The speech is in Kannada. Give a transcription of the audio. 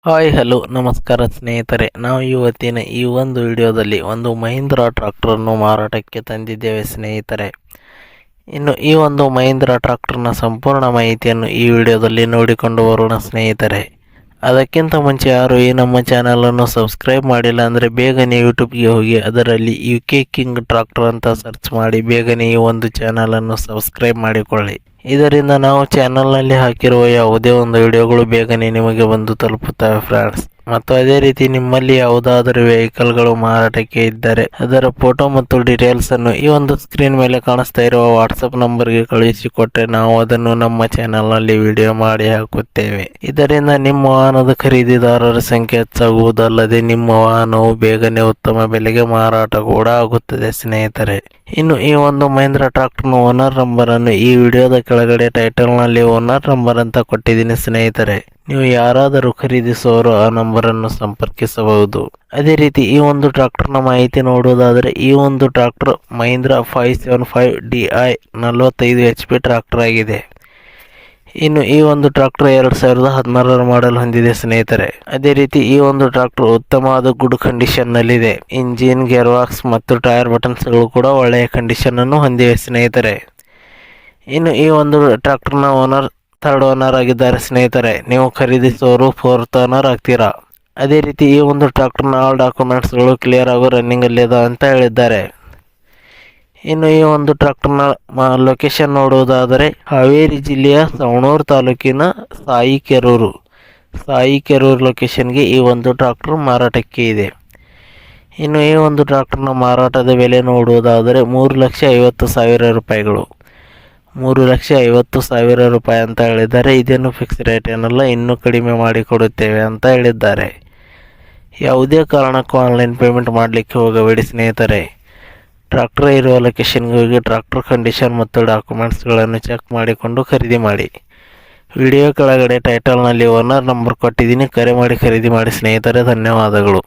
ಹಾಯ್ ಹಲೋ ನಮಸ್ಕಾರ ಸ್ನೇಹಿತರೆ, ನಾವು ಇವತ್ತಿನ ಈ ಒಂದು ವಿಡಿಯೋದಲ್ಲಿ ಒಂದು ಮಹೀಂದ್ರಾ ಟ್ರಾಕ್ಟರನ್ನು ಮಾರಾಟಕ್ಕೆ ತಂದಿದ್ದೇವೆ ಸ್ನೇಹಿತರೆ. ಇನ್ನು ಈ ಒಂದು ಮಹೀಂದ್ರಾ ಟ್ರಾಕ್ಟರ್ನ ಸಂಪೂರ್ಣ ಮಾಹಿತಿಯನ್ನು ಈ ವಿಡಿಯೋದಲ್ಲಿ ನೋಡಿಕೊಂಡು ಬರೋಣ ಸ್ನೇಹಿತರೆ. ಅದಕ್ಕಿಂತ ಮುಂಚೆ ಯಾರು ಈ ನಮ್ಮ ಚಾನಲನ್ನು ಸಬ್ಸ್ಕ್ರೈಬ್ ಮಾಡಿಲ್ಲ ಅಂದರೆ ಬೇಗನೆ ಯೂಟ್ಯೂಬ್ಗೆ ಹೋಗಿ ಅದರಲ್ಲಿ UK ಕಿಂಗ್ ಟ್ರಾಕ್ಟರ್ ಅಂತ ಸರ್ಚ್ ಮಾಡಿ ಬೇಗನೆ ಈ ಒಂದು ಚಾನಲನ್ನು ಸಬ್ಸ್ಕ್ರೈಬ್ ಮಾಡಿಕೊಳ್ಳಿ. ಇದರಿಂದ ನಾವು ಚಾನಲ್ನಲ್ಲಿ ಹಾಕಿರುವ ಯಾವುದೇ ಒಂದು ವಿಡಿಯೋಗಳು ಬೇಗನೆ ನಿಮಗೆ ಬಂದು ತಲುಪುತ್ತವೆ ಫ್ರೆಂಡ್ಸ್. ಮತ್ತು ಅದೇ ರೀತಿ ನಿಮ್ಮಲ್ಲಿ ಯಾವುದಾದರೂ ವೆಹಿಕಲ್ಗಳು ಮಾರಾಟಕ್ಕೆ ಇದ್ದರೆ ಅದರ ಫೋಟೋ ಮತ್ತು ಡೀಟೇಲ್ಸ್ ಅನ್ನು ಈ ಒಂದು ಸ್ಕ್ರೀನ್ ಮೇಲೆ ಕಾಣಿಸ್ತಾ ಇರುವ ವಾಟ್ಸಪ್ ನಂಬರ್ಗೆ ಕಳುಹಿಸಿಕೊಟ್ಟರೆ ನಾವು ಅದನ್ನು ನಮ್ಮ ಚಾನಲ್ನಲ್ಲಿ ವಿಡಿಯೋ ಮಾಡಿ ಹಾಕುತ್ತೇವೆ. ಇದರಿಂದ ನಿಮ್ಮ ವಾಹನದ ಖರೀದಿದಾರರ ಸಂಖ್ಯೆ ಹೆಚ್ಚಾಗುವುದಲ್ಲದೆ ನಿಮ್ಮ ವಾಹನವು ಬೇಗನೆ ಉತ್ತಮ ಬೆಲೆಗೆ ಮಾರಾಟ ಕೂಡ ಆಗುತ್ತದೆ ಸ್ನೇಹಿತರೆ. ಇನ್ನು ಈ ಒಂದು ಮಹೀಂದ್ರಾ ಟ್ರಾಕ್ಟರ್ನ ಓನರ್ ನಂಬರ್ ಅನ್ನು ಈ ವಿಡಿಯೋದ ಕೆಳಗಡೆ ಟೈಟಲ್ನಲ್ಲಿ ಓನರ್ ನಂಬರ್ ಅಂತ ಕೊಟ್ಟಿದ್ದೀನಿ ಸ್ನೇಹಿತರೆ. ನೀವು ಯಾರಾದರೂ ಖರೀದಿಸುವವರು ಆ ನಂಬರನ್ನು ಸಂಪರ್ಕಿಸಬಹುದು. ಅದೇ ರೀತಿ ಈ ಒಂದು ಟ್ರಾಕ್ಟರ್ನ ಮಾಹಿತಿ ನೋಡುವುದಾದರೆ ಈ ಒಂದು tractor Mahindra 575DI 45 HP tractor ಆಗಿದೆ. ಇನ್ನು ಈ ಒಂದು ಟ್ರಾಕ್ಟರ್ 2016 ಮಾಡೆಲ್ ಹೊಂದಿದೆ ಸ್ನೇಹಿತರೆ. ಅದೇ ರೀತಿ ಈ ಒಂದು ಟ್ರಾಕ್ಟರ್ ಉತ್ತಮವಾದ ಗುಡ್ ಕಂಡೀಷನ್ ನಲ್ಲಿದೆ. ಇಂಜಿನ್, ಗೇರ್ ಬಾಕ್ಸ್ ಮತ್ತು ಟೈರ್ ಬಟನ್ಸ್ಗಳು ಕೂಡ ಒಳ್ಳೆಯ ಕಂಡೀಷನ್ ಅನ್ನು ಹೊಂದಿವೆ ಸ್ನೇಹಿತರೆ. ಇನ್ನು ಈ ಒಂದು ಟ್ರಾಕ್ಟರ್ನ ಓನರ್ ಥರ್ಡ್ ಓನರ್ ಆಗಿದ್ದಾರೆ ಸ್ನೇಹಿತರೆ. ನೀವು ಖರೀದಿಸುವವರು ಫೋರ್ತ್ ಓನರ್ ಆಗ್ತೀರಾ. ಅದೇ ರೀತಿ ಈ ಒಂದು ಟ್ರಾಕ್ಟರ್ನ ಆಲ್ ಡಾಕ್ಯುಮೆಂಟ್ಸ್ಗಳು ಕ್ಲಿಯರ್ ಆಗೋ ರನ್ನಿಂಗ್ ಅಲ್ಲಿದೆ ಅಂತ ಹೇಳಿದ್ದಾರೆ. ಇನ್ನು ಈ ಒಂದು ಟ್ರಾಕ್ಟರ್ನ ಲೊಕೇಶನ್ ನೋಡುವುದಾದರೆ ಹಾವೇರಿ ಜಿಲ್ಲೆಯ ಸವಣೂರು ತಾಲೂಕಿನ ಸಾಯಿಕೆರೂರು ಲೊಕೇಶನ್ಗೆ ಈ ಒಂದು ಟ್ರಾಕ್ಟರ್ ಮಾರಾಟಕ್ಕೆ ಇದೆ. ಇನ್ನು ಈ ಒಂದು ಟ್ರಾಕ್ಟರ್ನ ಮಾರಾಟದ ಬೆಲೆ ನೋಡುವುದಾದರೆ 3,50,000 ರೂಪಾಯಿಗಳು. 3,50,000 ರೂಪಾಯಿ ಅಂತ ಹೇಳಿದ್ದಾರೆ. ಇದೇನು ಫಿಕ್ಸ್ ರೇಟ್ ಏನಲ್ಲ, ಇನ್ನೂ ಕಡಿಮೆ ಮಾಡಿಕೊಡುತ್ತೇವೆ ಅಂತ ಹೇಳಿದ್ದಾರೆ. ಯಾವುದೇ ಕಾರಣಕ್ಕೂ ಆನ್ಲೈನ್ ಪೇಮೆಂಟ್ ಮಾಡಲಿಕ್ಕೆ ಹೋಗಬೇಡಿ ಸ್ನೇಹಿತರೆ. ಟ್ರಾಕ್ಟರ್ ಇರುವ ಲೊಕೇಶನ್ಗೆ ಹೋಗಿ ಟ್ರಾಕ್ಟರ್ ಕಂಡೀಷನ್ ಮತ್ತು ಡಾಕ್ಯುಮೆಂಟ್ಸ್ಗಳನ್ನು ಚೆಕ್ ಮಾಡಿಕೊಂಡು ಖರೀದಿ ಮಾಡಿ. ವಿಡಿಯೋ ಕೆಳಗಡೆ ಟೈಟಲ್ನಲ್ಲಿ ಓನರ್ ನಂಬರ್ ಕೊಟ್ಟಿದ್ದೀನಿ, ಕರೆ ಮಾಡಿ ಖರೀದಿ ಮಾಡಿ ಸ್ನೇಹಿತರೆ. ಧನ್ಯವಾದಗಳು.